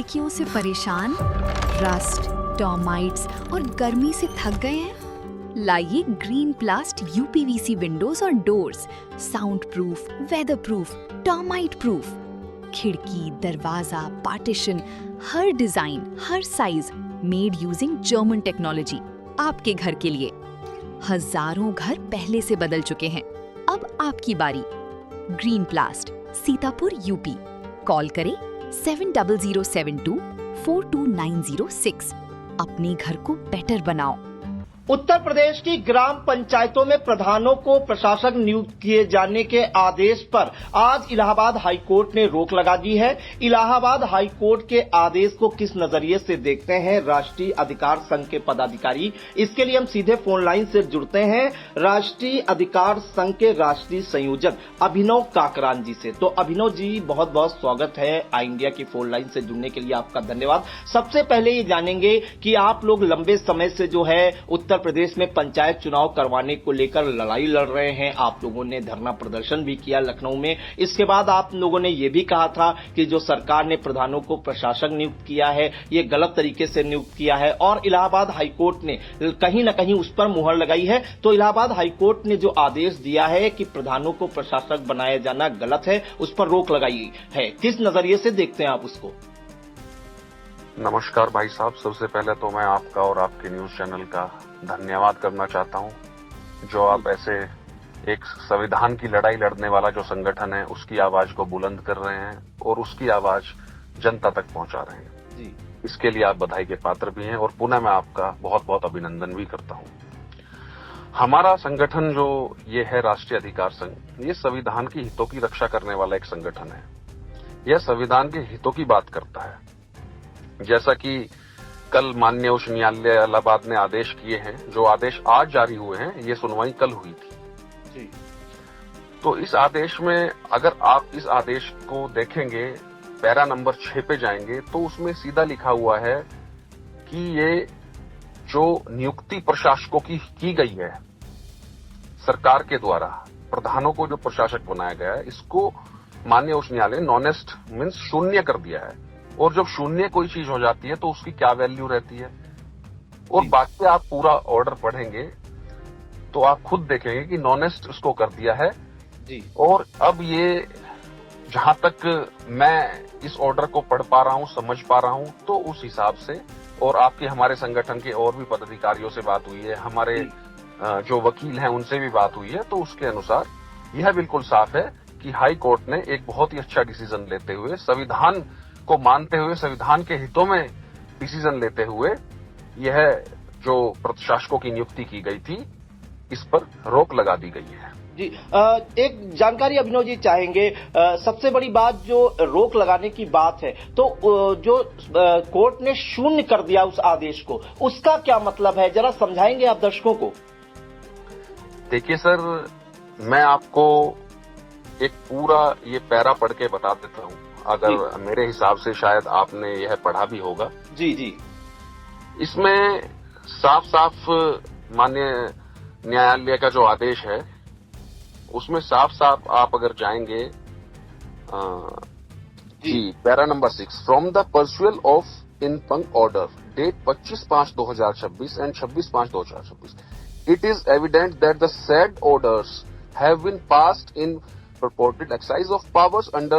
लड़कियों से परेशान, रस्ट, टर्माइट्स और गर्मी से थक गए हैं? लाइए ग्रीन प्लास्ट यूपीवीसी विंडोज और doors, sound proof, weather proof, termite proof. खिड़की, दरवाजा, पार्टीशन, हर डिजाइन, हर size, made using German technology, आपके घर के लिए। हजारों घर पहले से बदल चुके हैं, अब आपकी बारी। Green प्लास्ट, Sitapur, UP. कॉल करें 7072429006। अपने घर को बेटर बनाओ। उत्तर प्रदेश की ग्राम पंचायतों में प्रधानों को प्रशासक नियुक्त किए जाने के आदेश पर आज इलाहाबाद हाई कोर्ट ने रोक लगा दी है। इलाहाबाद हाई कोर्ट के आदेश को किस नजरिए से देखते हैं राष्ट्रीय अधिकार संघ के पदाधिकारी, इसके लिए हम सीधे फोन लाइन से जुड़ते हैं राष्ट्रीय अधिकार संघ के राष्ट्रीय संयोजक अभिनव काकरान जी से। तो अभिनव जी, बहुत बहुत स्वागत है आई इंडिया की फोन लाइन से जुड़ने के लिए, आपका धन्यवाद। सबसे पहले ये जानेंगे कि आप लोग लंबे समय से जो है उत्तर प्रदेश में पंचायत चुनाव करवाने को लेकर लड़ाई लड़ रहे हैं। आप लोगों ने धरना प्रदर्शन भी किया लखनऊ में। इसके बाद आप लोगों ने यह भी कहा था कि जो सरकार ने प्रधानों को प्रशासक नियुक्त किया है ये गलत तरीके से नियुक्त किया है और इलाहाबाद हाईकोर्ट ने कहीं न कहीं उस पर मुहर लगाई है। तो इलाहाबाद हाईकोर्ट ने जो आदेश दिया है कि प्रधानों को प्रशासक बनाया जाना गलत है, उस पर रोक लगाई है। किस नजरिए से देखते हैं आप उसको? नमस्कार भाई साहब, सबसे पहले तो मैं आपका और आपके न्यूज चैनल का धन्यवाद करना चाहता हूं, जो आप ऐसे एक संविधान की लड़ाई लड़ने वाला जो संगठन है उसकी आवाज को बुलंद कर रहे हैं और उसकी आवाज जनता तक पहुंचा रहे हैं जी। इसके लिए आप बधाई के पात्र भी हैं और पुनः मैं आपका बहुत बहुत अभिनंदन भी करता हूं। हमारा संगठन जो ये है राष्ट्रीय अधिकार संघ, ये संविधान की हितों की रक्षा करने वाला एक संगठन है। यह संविधान के हितों की बात करता है। जैसा कि कल माननीय उच्च न्यायालय इलाहाबाद ने आदेश किए हैं, जो आदेश आज जारी हुए हैं, ये सुनवाई कल हुई थी जी। तो इस आदेश में अगर आप इस आदेश को देखेंगे, पैरा नंबर 6 पे जाएंगे तो उसमें सीधा लिखा हुआ है कि ये जो नियुक्ति प्रशासकों की गई है सरकार के द्वारा, प्रधानों को जो प्रशासक बनाया गया है, इसको माननीय उच्च न्यायालय ने नॉनेस्ट मीन्स शून्य कर दिया है। और जब शून्य कोई चीज हो जाती है तो उसकी क्या वैल्यू रहती है। और बाकी आप पूरा ऑर्डर पढ़ेंगे तो आप खुद देखेंगे कि नॉनेस्ट उसको कर दिया है जी। और अब ये जहां तक मैं इस ऑर्डर को पढ़ पा रहा हूं, समझ पा रहा हूं, तो उस हिसाब से और आपके हमारे संगठन के और भी पदाधिकारियों से बात हुई है, हमारे जो वकील हैं उनसे भी बात हुई है, तो उसके अनुसार यह बिल्कुल साफ है कि हाई कोर्ट ने एक बहुत ही अच्छा डिसीजन लेते हुए, संविधान को मानते हुए, संविधान के हितों में डिसीजन लेते हुए यह जो प्रशासकों की नियुक्ति की गई थी इस पर रोक लगा दी गई है जी। एक जानकारी अभिनव जी चाहेंगे, सबसे बड़ी बात जो रोक लगाने की बात है, तो जो कोर्ट ने शून्य कर दिया उस आदेश को, उसका क्या मतलब है, जरा समझाएंगे आप दर्शकों को? देखिए सर, मैं आपको एक पूरा ये पैरा पढ़ के बता देता हूं, अगर मेरे हिसाब से शायद आपने यह पढ़ा भी होगा जी जी। इसमें साफ साफ माननीय न्यायालय का जो आदेश है उसमें साफ साफ आप अगर जाएंगे जी, para number 6, from the perusal of impugned order date 25/5/2026 and 26/5/2026 it is evident that the said orders have been passed in purported exercise of powers under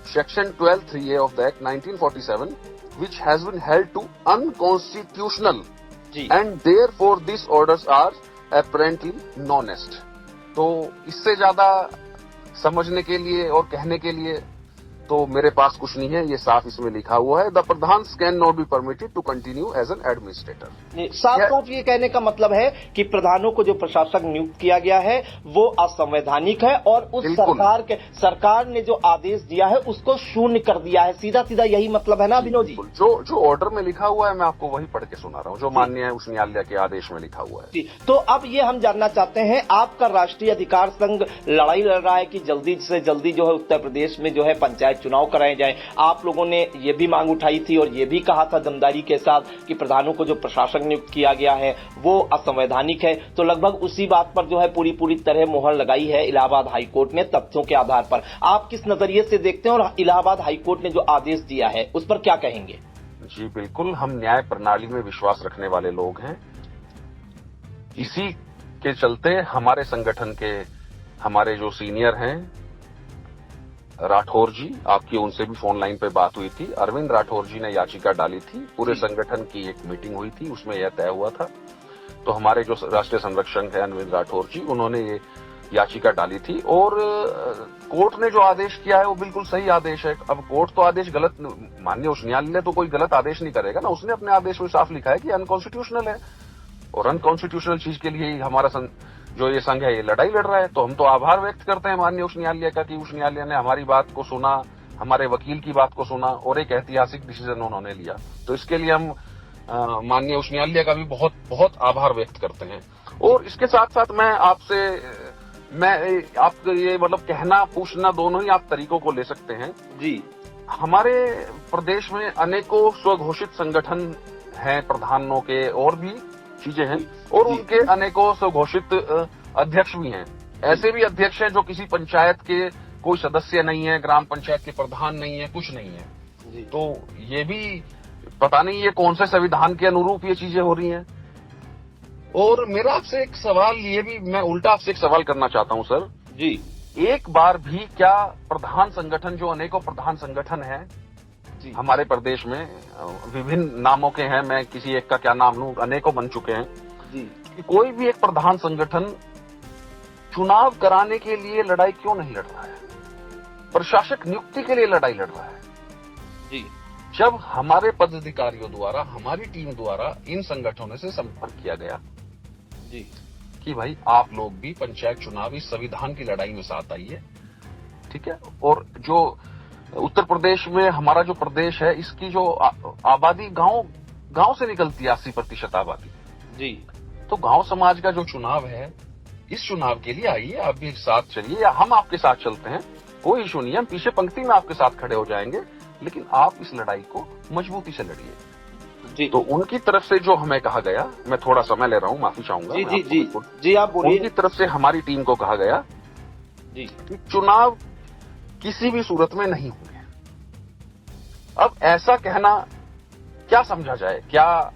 Section 12(3)(a) of the Act 1947, which has been held to unconstitutional, and therefore these orders are apparently non-est. तो इससे ज्यादा समझने के लिए और कहने के लिए तो मेरे पास कुछ नहीं है। ये साफ इसमें लिखा हुआ है, the pradhan can not be permitted to continue as an administrator. साफ साफ ये कहने का मतलब है कि प्रधानों को जो प्रशासक नियुक्त किया गया है वो असंवैधानिक है और उस सरकार ने जो आदेश दिया है उसको शून्य कर दिया है। सीधा सीधा यही मतलब है ना अभिनव जी? जो ऑर्डर में लिखा हुआ है मैं आपको वही पढ़ के सुना रहा हूँ, जो माननीय उच्च न्यायालय के आदेश में लिखा हुआ है जी। तो अब ये हम जानना चाहते हैं, आपका राष्ट्रीय अधिकार संघ लड़ाई लड़ रहा है कि जल्दी से जल्दी जो है उत्तर प्रदेश में जो है पंचायत चुनाव कराए जाए। आप लोगों ने ये भी मांग उठाई थी और ये भी कहा था दमदारी के साथ कि प्रधानों को जो प्रशासक नियुक्त किया गया है वो असंवैधानिक है। तो लगभग उसी बात पर जो है पूरी तरह मोहर लगाई है इलाहाबाद हाईकोर्ट ने तथ्यों के आधार पर। आप किस नजरिए से देखते हैं और इलाहाबाद हाईकोर्ट ने जो आदेश दिया है उस पर क्या कहेंगे? जी बिल्कुल, हम न्याय प्रणाली में विश्वास रखने वाले लोग हैं। इसी के चलते हमारे संगठन के हमारे जो सीनियर हैं राठौर जी, आपकी उनसे भी फोन लाइन पे बात हुई थी। अरविंद राठौर जी ने याचिका डाली थी, पूरे संगठन की एक मीटिंग हुई थी, उसमें यह तय हुआ था। तो हमारे जो राष्ट्रीय संरक्षक है अरविंद राठौर जी, उन्होंने ये याचिका डाली थी और कोर्ट ने जो आदेश किया है वो बिल्कुल सही आदेश है। अब कोर्ट तो आदेश गलत, माननीय उच्च न्यायालय तो कोई गलत आदेश नहीं करेगा ना, उसने अपने आदेश में साफ लिखा है कि अनकॉन्स्टिट्यूशनल है और अनकॉन्स्टिट्यूशनल चीज के लिए ही हमारा जो ये संघ है ये लड़ाई लड़ रहा है। तो हम तो आभार व्यक्त करते हैं माननीय उच्च न्यायालय का कि उच्च न्यायालय ने हमारी बात को सुना, हमारे वकील की बात को सुना और एक ऐतिहासिक डिसीजन उन्होंने लिया। तो इसके लिए हम माननीय उच्च न्यायालय का भी बहुत बहुत आभार व्यक्त करते हैं। और इसके साथ साथ मैं आपसे आप ये मतलब कहना पूछना दोनों ही आप तरीकों को ले सकते हैं जी। हमारे प्रदेश में अनेकों स्वघोषित संगठन हैं, प्रधानों के और भी चीजें हैं और उनके अनेकों स्वघोषित अध्यक्ष भी हैं। ऐसे भी अध्यक्ष हैं जो किसी पंचायत के कोई सदस्य नहीं है, ग्राम पंचायत के प्रधान नहीं है, कुछ नहीं है। तो ये भी पता नहीं ये कौन से संविधान के अनुरूप ये चीजें हो रही हैं। और मेरा आपसे एक सवाल, ये भी मैं उल्टा आपसे एक सवाल करना चाहता हूं सर जी। एक बार भी क्या प्रधान संगठन, जो अनेकों प्रधान संगठन हैं हमारे प्रदेश में, विभिन्न नामों के हैं, मैं किसी एक का क्या नाम लूं, अनेकों बन चुके हैं जी, कि कोई भी एक प्रधान संगठन चुनाव कराने के लिए लड़ाई क्यों नहीं लड़ रहा है, प्रशासक नियुक्ति के लिए लड़ाई लड़ रहा है जी। जब हमारे पदाधिकारियों द्वारा, हमारी टीम द्वारा इन संगठनों से संपर्क किया गया जी कि भाई आप लोग भी पंचायत चुनाव इस संविधान की लड़ाई में साथ आइए, ठीक है। और जो उत्तर प्रदेश में हमारा जो प्रदेश है, इसकी जो आबादी गांव से निकलती है, 80% आबादी जी। तो गांव समाज का जो चुनाव है, इस चुनाव के लिए आइए, आप भी साथ चलिए या हम आपके साथ चलते हैं, कोई इशू नहीं है, हम पीछे पंक्ति में आपके साथ खड़े हो जाएंगे, लेकिन आप इस लड़ाई को मजबूती से लड़िए जी। तो उनकी तरफ से जो हमें कहा गया, मैं थोड़ा समय ले रहा हूं, माफी चाहूंगा जी जी जी जी, आप बोलिए। उनकी तरफ से हमारी टीम को कहा गया जी कि चुनाव किसी भी सूरत में नहीं होंगे। अब ऐसा कहना क्या समझा जाए, क्या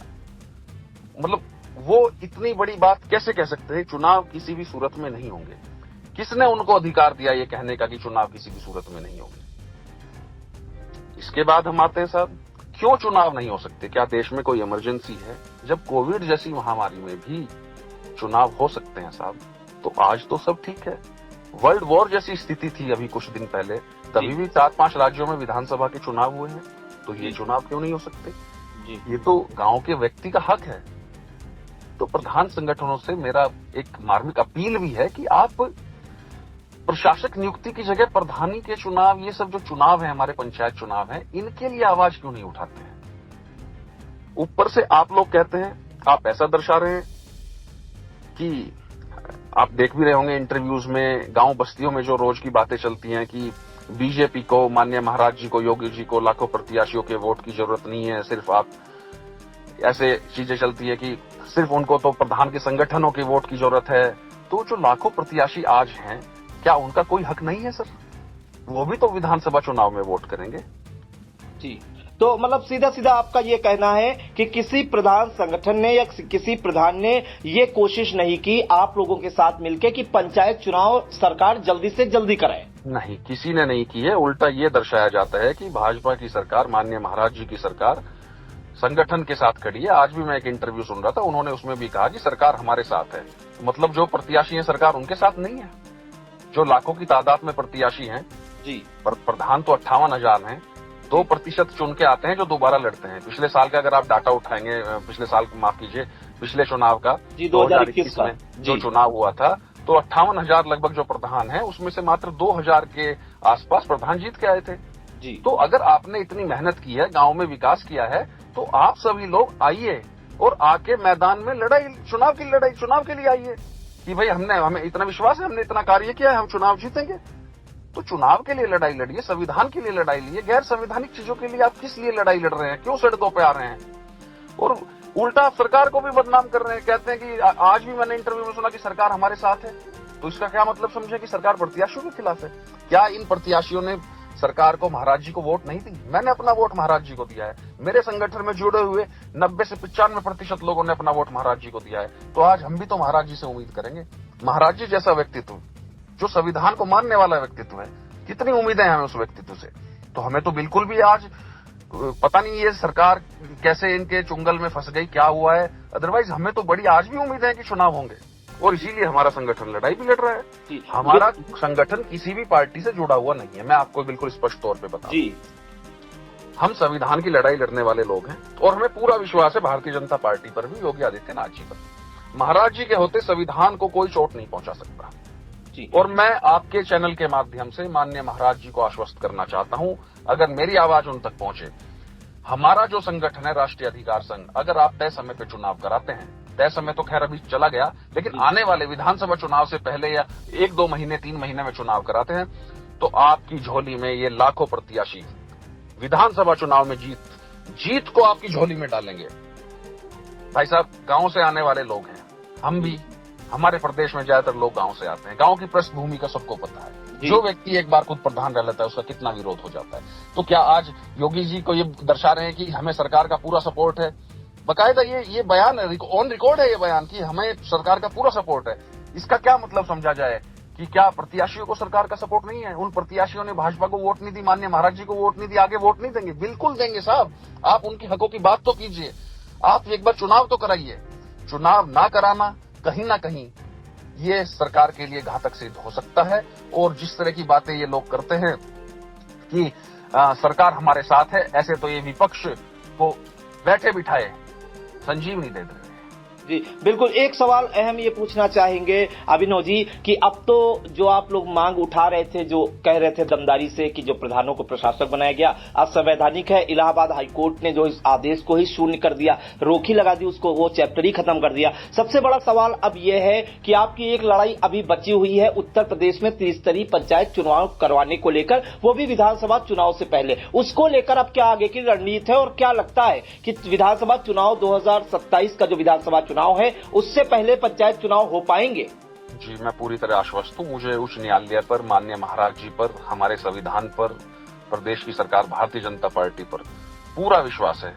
मतलब वो इतनी बड़ी बात कैसे कह सकते हैं, चुनाव किसी भी सूरत में नहीं होंगे? किसने उनको अधिकार दिया ये कहने का कि चुनाव किसी भी सूरत में नहीं होंगे? इसके बाद हम आते हैं साहब, क्यों चुनाव नहीं हो सकते? क्या देश में कोई इमरजेंसी है? जब कोविड जैसी महामारी में भी चुनाव हो सकते हैं साहब, तो आज तो सब ठीक है। वर्ल्ड वॉर जैसी स्थिति थी अभी कुछ दिन पहले, तभी भी 4-5 राज्यों में विधानसभा के चुनाव हुए हैं, तो ये चुनाव क्यों नहीं हो सकते जी? ये तो गांव के व्यक्ति का हक है। तो प्रधान संगठनों से मेरा एक मार्मिक अपील भी है कि आप प्रशासक नियुक्ति की जगह प्रधानी के चुनाव, ये सब जो चुनाव है, हमारे पंचायत चुनाव है, इनके लिए आवाज क्यों नहीं उठाते हैं? ऊपर से आप लोग कहते हैं, आप ऐसा दर्शा रहे हैं कि आप देख भी रहे होंगे इंटरव्यूज में, गांव बस्तियों में जो रोज की बातें चलती हैं कि बीजेपी को, माननीय महाराज जी को, योगी जी को लाखों प्रत्याशियों के वोट की जरूरत नहीं है, सिर्फ आप, ऐसे चीजें चलती है कि सिर्फ उनको तो प्रधान के संगठनों के वोट की जरूरत है। तो जो लाखों प्रत्याशी आज हैं, क्या उनका कोई हक नहीं है सर? वो भी तो विधानसभा चुनाव में वोट करेंगे जी। तो मतलब सीधा सीधा आपका ये कहना है कि किसी प्रधान संगठन ने या किसी प्रधान ने ये कोशिश नहीं की आप लोगों के साथ मिलकर कि पंचायत चुनाव सरकार जल्दी से जल्दी कराए? नहीं, किसी ने नहीं की है। उल्टा ये दर्शाया जाता है कि भाजपा की सरकार, माननीय महाराज जी की सरकार संगठन के साथ खड़ी है। आज भी मैं एक इंटरव्यू सुन रहा था, उन्होंने उसमें भी कहा कि सरकार हमारे साथ है। मतलब जो प्रत्याशी है सरकार उनके साथ नहीं है, जो लाखों की तादाद में प्रत्याशी हैं जी। पर प्रधान तो 58,000 हैं, 2% चुन के आते हैं जो दोबारा लड़ते हैं। पिछले साल का अगर आप डाटा उठाएंगे, पिछले साल माफ कीजिए, पिछले चुनाव का 2021 में जो चुनाव हुआ था, तो 58,000 लगभग जो प्रधान है, उसमें से मात्र 2,000 के आसपास प्रधान जीत के आए थे जी। तो अगर आपने इतनी मेहनत की है, गांव में विकास किया है, तो आप सभी लोग आइए और आके मैदान में लड़ाई, चुनाव के लिए आइए कि भाई हमें इतना विश्वास है, हमने इतना कार्य किया है, हम चुनाव जीतेंगे। तो चुनाव के लिए लड़ाई लड़िए, संविधान के लिए लड़ाई लड़िए। गैर संवैधानिक चीजों के लिए आप किस लिए लड़ाई लड़ रहे हैं? क्यों सड़कों पे आ रहे हैं? और उल्टा आप सरकार को भी बदनाम कर रहे हैं। कहते हैं कि आज भी मैंने इंटरव्यू में सुना कि सरकार हमारे साथ है। तो इसका क्या मतलब समझे कि सरकार प्रत्याशियों के खिलाफ है? क्या इन प्रत्याशियों ने सरकार को महाराज जी को वोट नहीं दी, मैंने अपना वोट महाराज जी को दिया है। मेरे संगठन में जुड़े हुए 90 से 95% लोगों ने अपना वोट महाराज जी को दिया है। तो आज हम भी तो महाराज जी से उम्मीद करेंगे। महाराज जी जैसा व्यक्तित्व, जो संविधान को मानने वाला व्यक्तित्व है, कितनी उम्मीदें हैं हमें उस व्यक्तित्व से। तो हमें तो बिल्कुल भी आज पता नहीं ये सरकार कैसे इनके चुंगल में फंस गई, क्या हुआ है। अदरवाइज हमें तो बड़ी आज भी उम्मीद है कि चुनाव होंगे, और इसीलिए हमारा संगठन लड़ाई भी लड़ रहा है। हमारा संगठन किसी भी पार्टी से जुड़ा हुआ नहीं है, मैं आपको बिल्कुल स्पष्ट तौर पे बताऊं। हम संविधान की लड़ाई लड़ने वाले लोग हैं, और हमें पूरा विश्वास है भारतीय जनता पार्टी पर भी, योगी आदित्यनाथ जी पर। महाराज जी के होते संविधान को कोई चोट नहीं पहुंचा सकता। और मैं आपके चैनल के माध्यम से माननीय महाराज जी को आश्वस्त करना चाहता हूं, अगर मेरी आवाज उन तक पहुंचे, हमारा जो संगठन है राष्ट्रीय अधिकार संघ, अगर आप तय समय पे चुनाव कराते हैं, तय समय तो खैर अभी चला गया, लेकिन आने वाले विधानसभा चुनाव से पहले या 1-2 महीने 3 महीने में चुनाव कराते हैं, तो आपकी झोली में ये लाखों प्रत्याशी विधानसभा चुनाव में जीत को आपकी झोली में डालेंगे। भाई साहब, गांव से आने वाले लोग हैं, हम भी, हमारे प्रदेश में ज्यादातर लोग गांव से आते हैं। गांव की पृष्ठभूमि का सबको पता है। जो व्यक्ति एक बार खुद प्रधान रह लेता है, उसका कितना विरोध हो जाता है। तो क्या आज योगी जी को ये दर्शा रहे हैं कि हमें सरकार का पूरा सपोर्ट है? बकायदा ये बयान ऑन रिकॉर्ड है, ये बयान कि हमें सरकार का पूरा सपोर्ट है। इसका क्या मतलब समझा जाए कि क्या प्रत्याशियों को सरकार का सपोर्ट नहीं है? उन प्रत्याशियों ने भाजपा को वोट नहीं दी, माननीय महाराज जी को वोट नहीं दी, आगे वोट नहीं देंगे? बिल्कुल देंगे साहब। आप उनके हकों की बात तो कीजिए, आप एक बार चुनाव तो कराइए। चुनाव ना कराना कहीं ना कहीं ये सरकार के लिए घातक सिद्ध हो सकता है। और जिस तरह की बातें ये लोग करते हैं कि सरकार हमारे साथ है, ऐसे तो ये विपक्ष को बैठे बिठाए संजीवनी दे रहे हैं। जी बिल्कुल। एक सवाल अहम ये पूछना चाहेंगे अभिनव जी कि अब तो जो आप लोग मांग उठा रहे थे, जो कह रहे थे दमदारी से कि जो प्रधानों को प्रशासक बनाया गया असंवैधानिक है, इलाहाबाद हाईकोर्ट ने जो इस आदेश को ही शून्य कर दिया, रोक ही लगा दी उसको, वो चैप्टर ही खत्म कर दिया। सबसे बड़ा सवाल अब यह है कि आपकी एक लड़ाई अभी बची हुई है उत्तर प्रदेश में त्रिस्तरीय पंचायत चुनाव करवाने को लेकर, वो भी विधानसभा चुनाव से पहले। उसको लेकर अब क्या आगे की रणनीति है और क्या लगता है कि विधानसभा चुनाव 2027 का जो विधानसभा चुनाव है उससे पहले पंचायत चुनाव हो पाएंगे? जी, मैं पूरी तरह आश्वस्त हूं। मुझे उच्च न्यायालय पर, माननीय महाराज जी पर, हमारे संविधान पर, प्रदेश की सरकार भारतीय जनता पार्टी पर पूरा विश्वास है।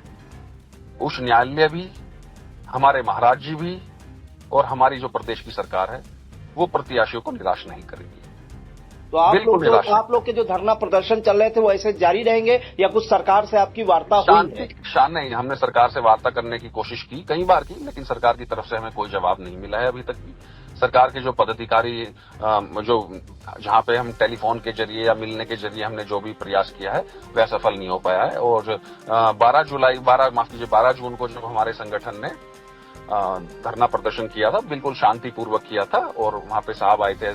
उच्च न्यायालय भी, हमारे महाराज जी भी, और हमारी जो प्रदेश की सरकार है वो प्रत्याशियों को निराश नहीं करेगी। तो आप लोग के जो धरना प्रदर्शन चल रहे थे वो ऐसे जारी रहेंगे या कुछ सरकार से आपकी वार्ता हुई है? नहीं, हमने सरकार से वार्ता करने की कोशिश की, कई बार की, लेकिन सरकार की तरफ से हमें कोई जवाब नहीं मिला है अभी तक भी। सरकार के जो पदाधिकारी, जो जहां पे हम टेलीफोन के जरिए या मिलने के जरिए हमने जो भी प्रयास किया है वह सफल नहीं हो पाया है। और 12 जून को जब हमारे संगठन ने धरना प्रदर्शन किया था, बिल्कुल शांतिपूर्वक किया था, और वहां पे साहब आए थे,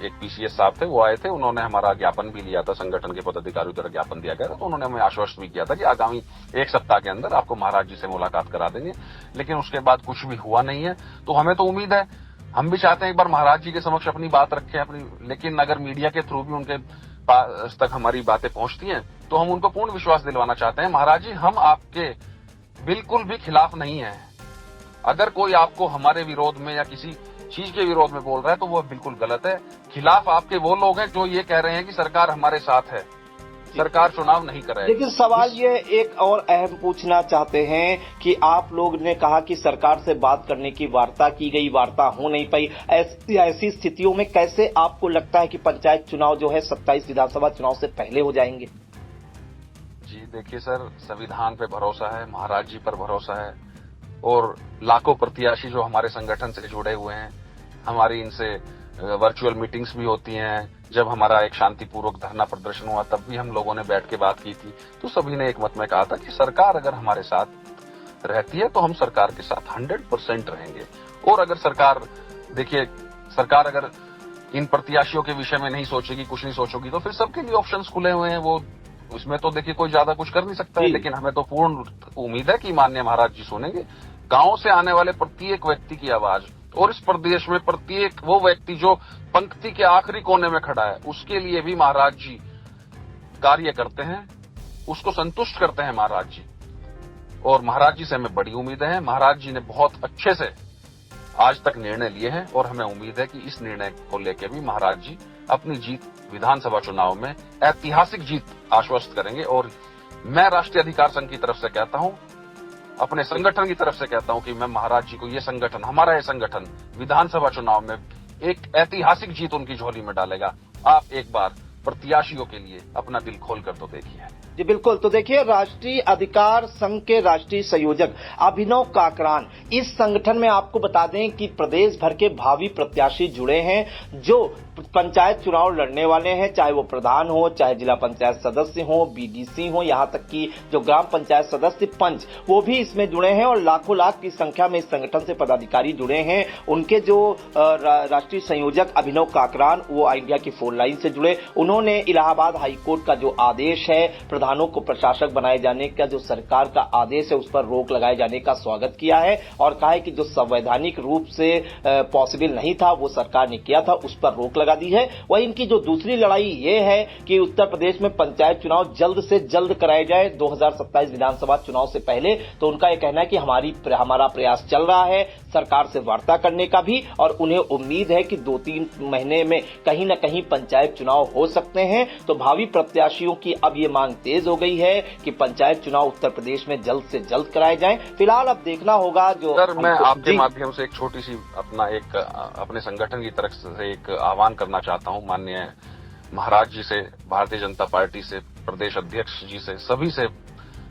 एक पीसीएस साहब थे, वो आए थे, उन्होंने हमारा ज्ञापन भी लिया था, संगठन के पदाधिकारियों द्वारा ज्ञापन दिया गया था। तो उन्होंने हमें आश्वस्त भी किया था कि आगामी 1 सप्ताह के अंदर आपको महाराज जी से मुलाकात करा देंगे, लेकिन उसके बाद कुछ भी हुआ नहीं है। तो हमें तो उम्मीद है, हम भी चाहते हैं एक बार महाराज जी के समक्ष अपनी बात रखें अपनी, लेकिन अगर मीडिया के थ्रू भी उनके पास तक हमारी बातें पहुंचती हैं तो हम उनको पूर्ण विश्वास दिलवाना चाहते हैं, महाराज जी हम आपके बिल्कुल भी खिलाफ नहीं है। अगर कोई आपको हमारे विरोध में या किसी चीज के विरोध में बोल रहा है तो वो बिल्कुल गलत है। खिलाफ आपके वो लोग हैं जो ये कह रहे हैं कि सरकार हमारे साथ है, सरकार चुनाव नहीं कर रही है। लेकिन सवाल ये एक और अहम पूछना चाहते हैं कि आप लोग ने कहा कि सरकार से बात करने की वार्ता की गई, वार्ता हो नहीं पाई। ऐसी स्थितियों में कैसे आपको लगता है कि पंचायत चुनाव जो है 27 विधानसभा चुनाव से पहले हो जाएंगे? जी देखिए सर, संविधान पे भरोसा है, महाराज जी पर भरोसा है, और लाखों प्रत्याशी जो हमारे संगठन से जुड़े हुए हैं, हमारी इनसे वर्चुअल मीटिंग्स भी होती हैं। जब हमारा एक शांतिपूर्वक धरना प्रदर्शन हुआ तब भी हम लोगों ने बैठ के बात की थी, तो सभी ने एक मत में कहा था कि सरकार अगर हमारे साथ रहती है तो हम सरकार के साथ 100% रहेंगे। और अगर सरकार, देखिए सरकार अगर इन प्रत्याशियों के विषय में नहीं सोचेगी, कुछ नहीं सोचेगी, तो फिर सबके लिए ऑप्शंस खुले हुए हैं। वो उसमें तो देखिए कोई ज्यादा कुछ कर नहीं सकता है, लेकिन हमें तो पूर्ण उम्मीद है कि माननीय महाराज जी सुनेंगे गांव से आने वाले प्रत्येक व्यक्ति की आवाज। और इस प्रदेश में प्रत्येक वो व्यक्ति जो पंक्ति के आखिरी कोने में खड़ा है, उसके लिए भी महाराज जी कार्य करते हैं, उसको संतुष्ट करते हैं महाराज जी। और महाराज जी से हमें बड़ी उम्मीद है। महाराज जी ने बहुत अच्छे से आज तक निर्णय लिए हैं और हमें उम्मीद है कि इस निर्णय को लेकर भी महाराज जी अपनी जीत विधानसभा चुनाव में ऐतिहासिक जीत आश्वस्त करेंगे। और मैं राष्ट्रीय अधिकार संघ की तरफ से कहता हूं, अपने संगठन की तरफ से कहता हूं कि मैं महाराज जी को ये संगठन, हमारा ये संगठन विधानसभा चुनाव में एक ऐतिहासिक जीत उनकी झोली में डालेगा। आप एक बार प्रत्याशियों के लिए अपना दिल खोल कर तो देखिए। जी बिल्कुल। तो देखिए, राष्ट्रीय अधिकार संघ के राष्ट्रीय संयोजक अभिनव काकरान, इस संगठन में आपको बता दें कि प्रदेश भर के भावी प्रत्याशी जुड़े हैं जो पंचायत चुनाव लड़ने वाले हैं, चाहे वो प्रधान हो, चाहे जिला पंचायत सदस्य हो, बीडीसी हो, यहां तक कि जो ग्राम पंचायत सदस्य पंच, वो भी इसमें जुड़े हैं और लाखों लाख की संख्या में इस संगठन से पदाधिकारी जुड़े हैं। उनके जो राष्ट्रीय संयोजक अभिनव काकरान, वो इंडिया की फोन लाइन से जुड़े। उन्होंने इलाहाबाद हाईकोर्ट का जो आदेश है, प्रधानों को प्रशासक बनाए जाने का जो सरकार का आदेश है, उस पर रोक लगाए जाने का स्वागत किया है और कहा है कि जो संवैधानिक रूप से पॉसिबल नहीं था वो सरकार ने किया था, उस पर रोक लगा दी है। वही इनकी जो दूसरी लड़ाई ये है कि उत्तर प्रदेश में पंचायत चुनाव जल्द से जल्द कराए जाए 2027 विधानसभा चुनाव से पहले। तो उनका यह कहना है कि हमारा प्रयास चल रहा है सरकार से वार्ता करने का भी, और उन्हें उम्मीद है कि 2-3 महीने में कहीं न कहीं पंचायत चुनाव हो सकते हैं। तो भावी प्रत्याशियों की अब ये मांग तेज हो गई है कि पंचायत चुनाव उत्तर प्रदेश में जल्द से जल्द कराए जाएं। फिलहाल अब देखना होगा। जो सर, मैं आपके माध्यम से एक छोटी सी अपने संगठन की तरफ से एक आह्वान करना चाहता हूं। माननीय महाराज जी से, भारतीय जनता पार्टी से, प्रदेश अध्यक्ष जी से, सभी से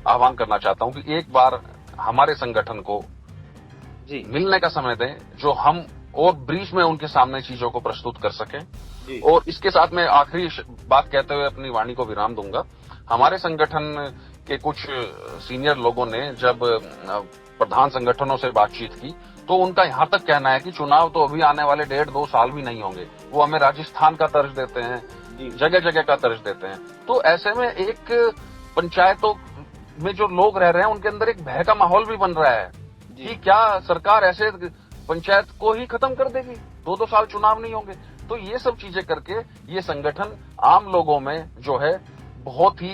आह्वान करना चाहता हूं कि एक बार हमारे संगठन को जी मिलने का समय दें, जो हम और ब्रीफ में उनके सामने चीजों को प्रस्तुत कर सकें। और इसके साथ मैं आखिरी बात कहते हुए अपनी वाणी को विराम दूंगा। हमारे संगठन के कुछ सीनियर लोगों ने जब प्रधान संगठनों से बातचीत की तो उनका यहां तक कहना है कि चुनाव तो अभी आने वाले 1.5-2 साल भी नहीं होंगे। वो हमें राजस्थान का तर्ज देते हैं, जगह जगह का तर्ज देते हैं। तो ऐसे में एक पंचायतों में जो लोग रह रहे हैं उनके अंदर एक भय का माहौल भी बन रहा है कि क्या सरकार ऐसे पंचायत को ही खत्म कर देगी, 2-2 साल चुनाव नहीं होंगे। तो ये सब चीजें करके ये संगठन आम लोगों में जो है बहुत ही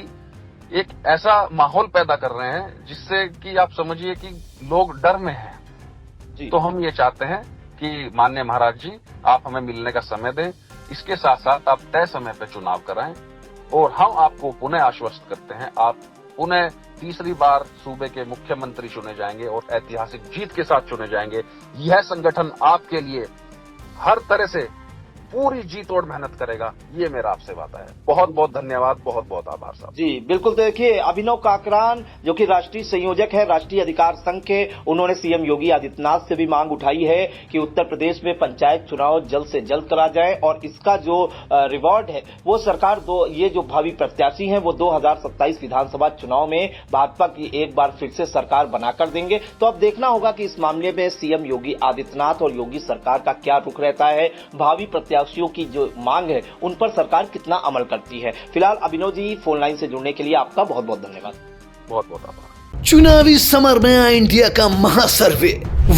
एक ऐसा माहौल पैदा कर रहे हैं जिससे कि आप समझिए कि लोग डर में हैं। तो हम ये चाहते हैं कि माननीय महाराज जी, आप हमें मिलने का समय दें, इसके साथ साथ आप तय समय पर चुनाव कराएं और हम आपको पुनः आश्वस्त करते हैं, आप पुनः तीसरी बार सूबे के मुख्यमंत्री चुने जाएंगे और ऐतिहासिक जीत के साथ चुने जाएंगे। यह संगठन आपके लिए हर तरह से पूरी जी तोड़ मेहनत करेगा, ये मेरा आपसे वादा है। बहुत बहुत धन्यवाद, बहुत बहुत आभार साहब। जी बिल्कुल। तो देखिए, अभिनव काकरान जो कि राष्ट्रीय संयोजक है राष्ट्रीय अधिकार संघ के, उन्होंने सीएम योगी आदित्यनाथ से भी मांग उठाई है कि उत्तर प्रदेश में पंचायत चुनाव जल्द से जल्द करा जाए और इसका जो रिवॉर्ड है वो सरकार ये जो भावी प्रत्याशी हैं वो 2027 विधानसभा चुनाव में भाजपा की एक बार फिर से सरकार बनाकर देंगे। तो अब देखना होगा कि इस मामले में सीएम योगी आदित्यनाथ और योगी सरकार का क्या रुख रहता है, भावी प्रत्याशियों की जो मांग है उन पर सरकार कितना अमल करती है। फिलहाल अभिनव जी, फोन लाइन से जुड़ने के लिए आपका बहुत बहुत धन्यवाद। बहुत बहुत आभार। चुनावी समर में आया इंडिया का महासर्वे,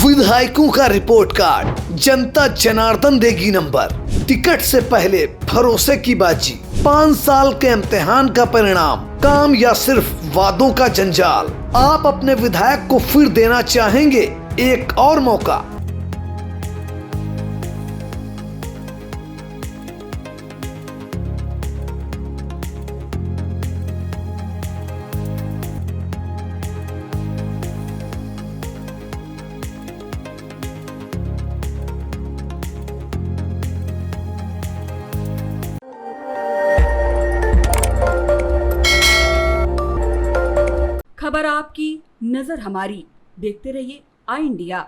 विधायकों का रिपोर्ट कार्ड, जनता जनार्दन देगी नंबर, टिकट से पहले भरोसे की बाजी, 5 साल के इम्तिहान का परिणाम, काम या सिर्फ वादों का जंजाल। आप अपने विधायक को फिर देना चाहेंगे एक और मौका? खबर आपकी, नजर हमारी। देखते रहिए आई इंडिया।